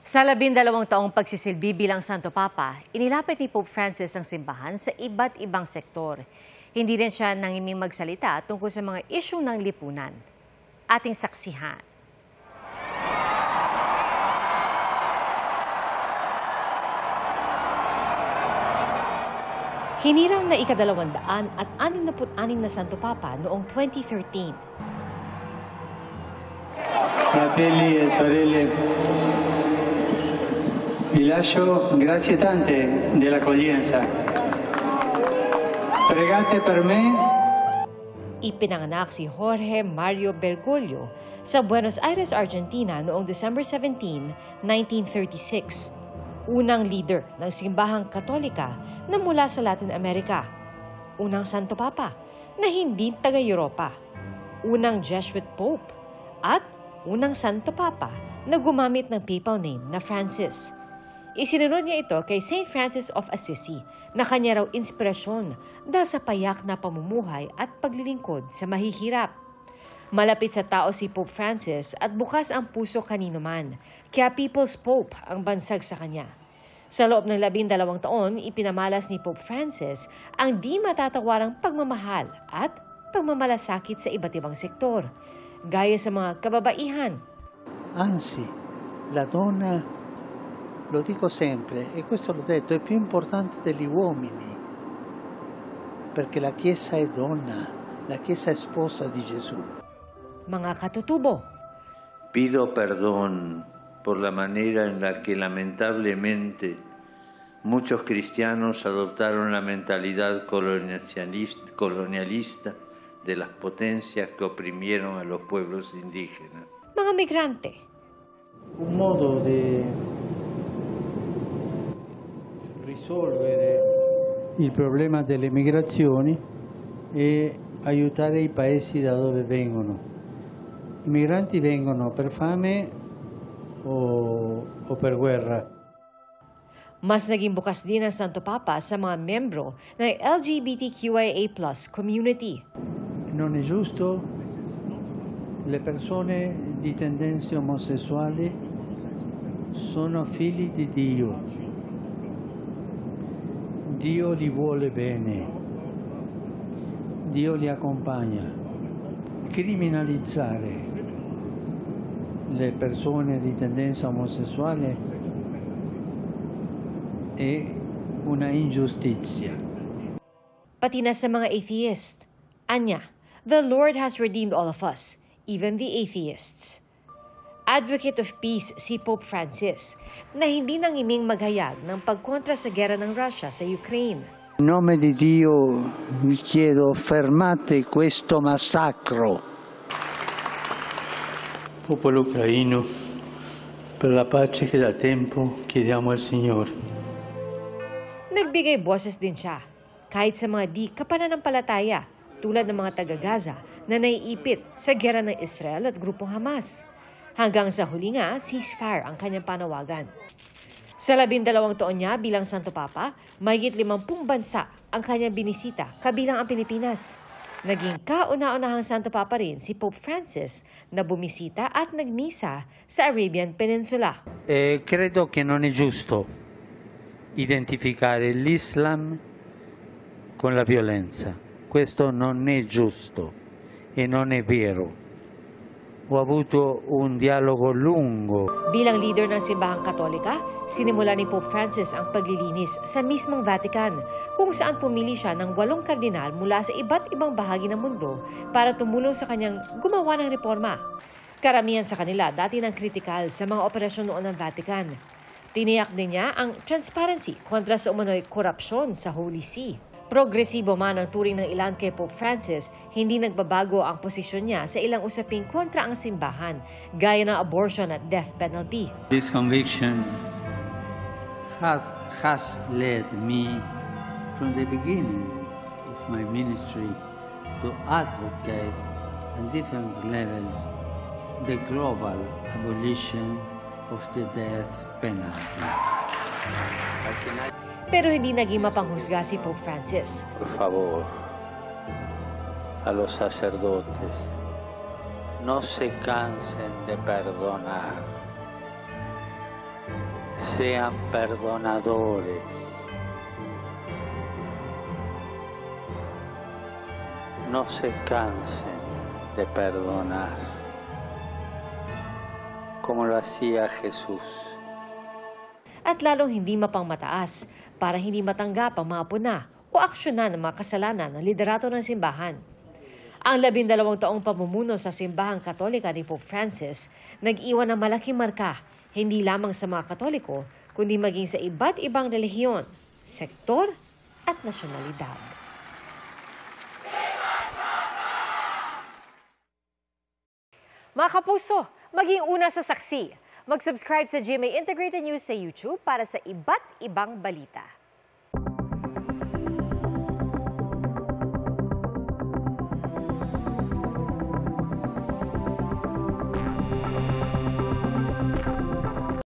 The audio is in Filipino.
Sa 12 taong pagsisilbi bilang Santo Papa, inilapit ni Pope Francis ang simbahan sa iba't ibang sektor. Hindi rin siya nangiming magsalita tungkol sa mga isyung ng lipunan. Ating saksihan. Hinirang na ika-266 na Santo Papa noong 2013. Fratelli e sorelle, vi lascio grazie tante dell'accoglienza. Pregate per me. Ipinanganak si Jorge Mario Bergoglio sa Buenos Aires, Argentina noong December 17, 1936. Unang leader ng simbahang Katolika na mula sa Latin America. Unang Santo Papa na hindi taga-Europa. Unang Jesuit Pope at unang Santo Papa na gumamit ng papal name na Francis. Isinunod niya ito kay Saint Francis of Assisi na kanya raw inspirasyon dahil sa payak na pamumuhay at paglilingkod sa mahihirap. Malapit sa tao si Pope Francis at bukas ang puso kanino man, kaya People's Pope ang bansag sa kanya. Sa loob ng 12 taon, ipinamalas ni Pope Francis ang di matatawarang pagmamahal at pagmamalasakit sa iba't ibang sektor, gaya sa mga kababaihan. Anzi, la donna, lo dico sempre, e questo l'ho detto, è più importante degli uomini, perché la Chiesa è donna, la Chiesa è sposa di Gesù. Mga katutubo. Pido perdón por la manera en la que lamentablemente muchos cristianos adoptaron la mentalidad colonialista de las potencias que oprimieron a los pueblos indígenas. Mga migrante. Un modo di risolvere il problema delle migrazioni è aiutare i paesi da dove vengono. I migranti vengono per fame o per guerra. Mas naging bukas din ang Santo Papa sa mga membro ng LGBTQIA+ community. Non è giusto, le persone di tendenze omosessuali sono figli di Dio. Dio li vuole bene. Dio li accompagna. Criminalizzare le persone di tendenza omosessuale è una ingiustizia. Pati na sa mga atheist. Anya, the Lord has redeemed all of us, even the atheists. Advocate of peace si Pope Francis, na hindi nangiming maghayag ng pagkontra sa gera ng Russia sa Ukraine. In nome di Dio vi chiedo, fermate questo massacro. Popolo ucraino, per la pace che da tempo chiediamo al Signore. Nagbigay boses din siya, kahit sa mga di kapananampalataya, tulad ng mga taga-Gaza na naiipit sa gera ng Israel at grupong Hamas. Hanggang sa huli nga, ceasefire ang kanyang panawagan. Sa 12 taon niya bilang Santo Papa, mahigit 50 bansa ang kanyang binisita, kabilang ang Pilipinas. Naging kauna-unahang Santo Papa rin si Pope Francis na bumisita at nagmisa sa Arabian Peninsula. Credo che non è giusto identificare l'Islam con la violenza. Questo non è giusto e non è vero. Ho avuto un dialogo lungo. Bilang leader ng simbahang Katolika, sinimula ni Pope Francis ang paglilinis sa mismong Vatican, kung saan pumili siya ng 8 kardinal mula sa iba't ibang bahagi ng mundo para tumulong sa kanyang gumawa ng reforma. Karamihan sa kanila dati nang kritikal sa mga operasyon noon ng Vatican. Tiniyak din niya ang transparency kontra sa umano'y korupsyon sa Holy See. Progresibo man ang turing ng ilan kay Pope Francis, hindi nagbabago ang posisyon niya sa ilang usaping kontra ang simbahan, gaya ng abortion at death penalty. This conviction has led me from the beginning of my ministry to advocate on different levels the global abolition of the death penalty. Pero hindi naging mapanghusga si Pope Francis. Por favor, a los sacerdotes, no se cansen de perdonar. sean perdonadores. No se cansen de perdonar, como lo hacía Jesús. At lalong hindi mapangmataas para hindi matanggap ang mga puna o aksyonan ng mga kasalanan ng liderato ng simbahan. Ang 12 taong pamumuno sa simbahang Katolika ni Pope Francis nag-iwan ng malaking marka hindi lamang sa mga Katoliko kundi maging sa iba't ibang relihiyon, sektor at nasyonalidad. Mga kapuso, maging una sa saksi. Mag-subscribe sa GMA Integrated News sa YouTube para sa iba't ibang balita.